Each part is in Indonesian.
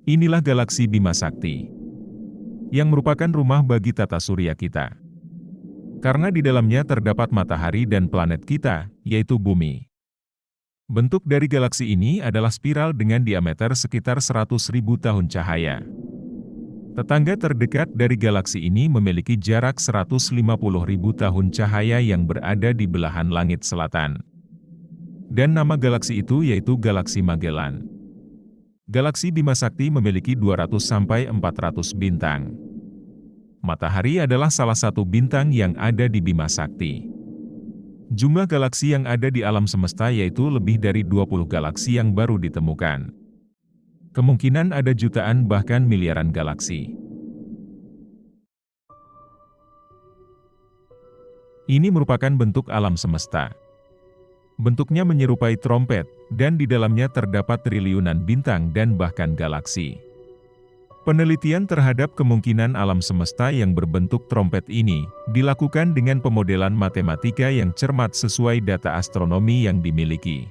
Inilah galaksi Bima Sakti, yang merupakan rumah bagi tata surya kita. Karena di dalamnya terdapat matahari dan planet kita, yaitu bumi. Bentuk dari galaksi ini adalah spiral dengan diameter sekitar 100.000 tahun cahaya. Tetangga terdekat dari galaksi ini memiliki jarak 150.000 tahun cahaya yang berada di belahan langit selatan. Dan nama galaksi itu yaitu Galaksi Magellan. Galaksi Bima Sakti memiliki 200-400 bintang. Matahari adalah salah satu bintang yang ada di Bima Sakti. Jumlah galaksi yang ada di alam semesta yaitu lebih dari 20 galaksi yang baru ditemukan. Kemungkinan ada jutaan bahkan miliaran galaksi. Ini merupakan bentuk alam semesta. Bentuknya menyerupai trompet, dan di dalamnya terdapat triliunan bintang dan bahkan galaksi. Penelitian terhadap kemungkinan alam semesta yang berbentuk trompet ini, dilakukan dengan pemodelan matematika yang cermat sesuai data astronomi yang dimiliki.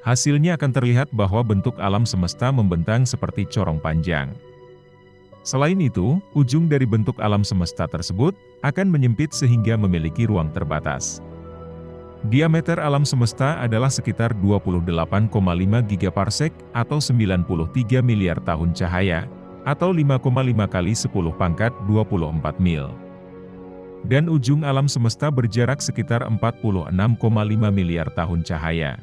Hasilnya akan terlihat bahwa bentuk alam semesta membentang seperti corong panjang. Selain itu, ujung dari bentuk alam semesta tersebut, akan menyempit sehingga memiliki ruang terbatas. Diameter alam semesta adalah sekitar 28,5 gigaparsek atau 93 miliar tahun cahaya, atau 5,5 kali 10 pangkat 24 mil. Dan ujung alam semesta berjarak sekitar 46,5 miliar tahun cahaya.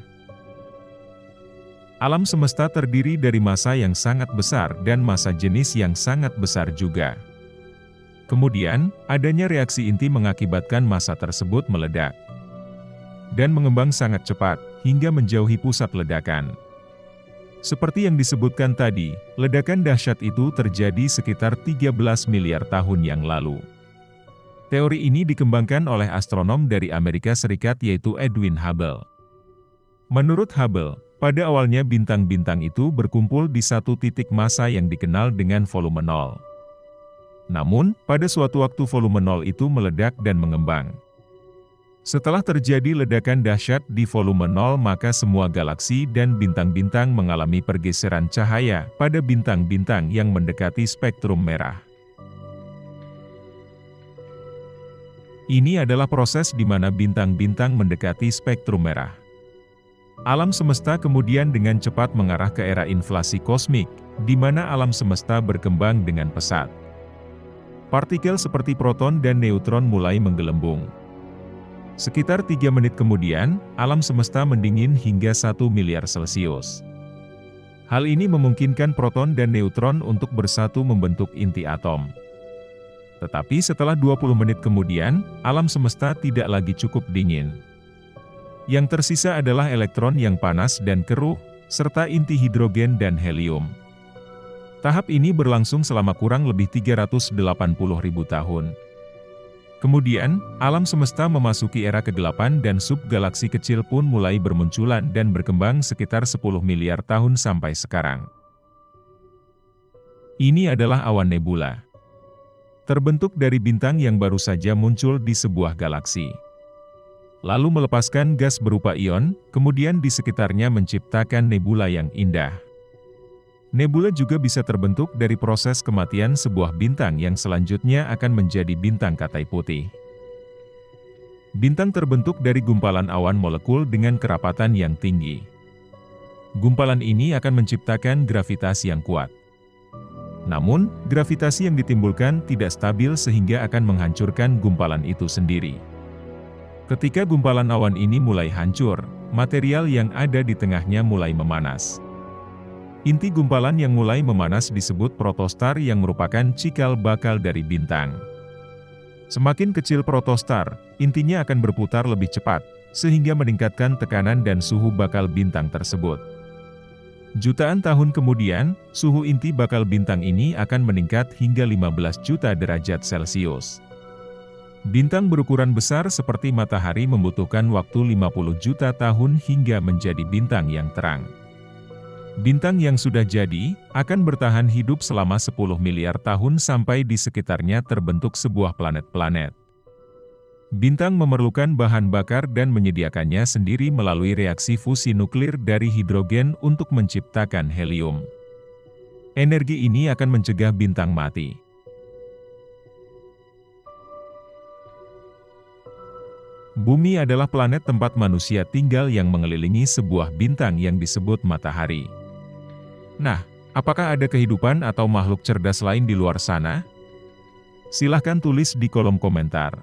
Alam semesta terdiri dari massa yang sangat besar dan massa jenis yang sangat besar juga. Kemudian, adanya reaksi inti mengakibatkan massa tersebut meledak dan mengembang sangat cepat, hingga menjauhi pusat ledakan. Seperti yang disebutkan tadi, ledakan dahsyat itu terjadi sekitar 13 miliar tahun yang lalu. Teori ini dikembangkan oleh astronom dari Amerika Serikat yaitu Edwin Hubble. Menurut Hubble, pada awalnya bintang-bintang itu berkumpul di satu titik massa yang dikenal dengan volume nol. Namun, pada suatu waktu volume nol itu meledak dan mengembang. Setelah terjadi ledakan dahsyat di volume nol, maka semua galaksi dan bintang-bintang mengalami pergeseran cahaya pada bintang-bintang yang mendekati spektrum merah. Ini adalah proses di mana bintang-bintang mendekati spektrum merah. Alam semesta kemudian dengan cepat mengarah ke era inflasi kosmik, di mana alam semesta berkembang dengan pesat. Partikel seperti proton dan neutron mulai menggelembung. Sekitar 3 menit kemudian, alam semesta mendingin hingga 1 miliar Celcius. Hal ini memungkinkan proton dan neutron untuk bersatu membentuk inti atom. Tetapi setelah 20 menit kemudian, alam semesta tidak lagi cukup dingin. Yang tersisa adalah elektron yang panas dan keruh, serta inti hidrogen dan helium. Tahap ini berlangsung selama kurang lebih 380.000 tahun. Kemudian, alam semesta memasuki era kegelapan dan subgalaksi kecil pun mulai bermunculan dan berkembang sekitar 10 miliar tahun sampai sekarang. Ini adalah awan nebula. Terbentuk dari bintang yang baru saja muncul di sebuah galaksi. Lalu melepaskan gas berupa ion, kemudian di sekitarnya menciptakan nebula yang indah. Nebula juga bisa terbentuk dari proses kematian sebuah bintang yang selanjutnya akan menjadi bintang katai putih. Bintang terbentuk dari gumpalan awan molekul dengan kerapatan yang tinggi. Gumpalan ini akan menciptakan gravitasi yang kuat. Namun, gravitasi yang ditimbulkan tidak stabil sehingga akan menghancurkan gumpalan itu sendiri. Ketika gumpalan awan ini mulai hancur, material yang ada di tengahnya mulai memanas. Inti gumpalan yang mulai memanas disebut protostar yang merupakan cikal bakal dari bintang. Semakin kecil protostar, intinya akan berputar lebih cepat, sehingga meningkatkan tekanan dan suhu bakal bintang tersebut. Jutaan tahun kemudian, suhu inti bakal bintang ini akan meningkat hingga 15 juta derajat Celcius. Bintang berukuran besar seperti matahari membutuhkan waktu 50 juta tahun hingga menjadi bintang yang terang. Bintang yang sudah jadi, akan bertahan hidup selama 10 miliar tahun sampai di sekitarnya terbentuk sebuah planet-planet. Bintang memerlukan bahan bakar dan menyediakannya sendiri melalui reaksi fusi nuklir dari hidrogen untuk menciptakan helium. Energi ini akan mencegah bintang mati. Bumi adalah planet tempat manusia tinggal yang mengelilingi sebuah bintang yang disebut matahari. Nah, apakah ada kehidupan atau makhluk cerdas lain di luar sana? Silahkan tulis di kolom komentar.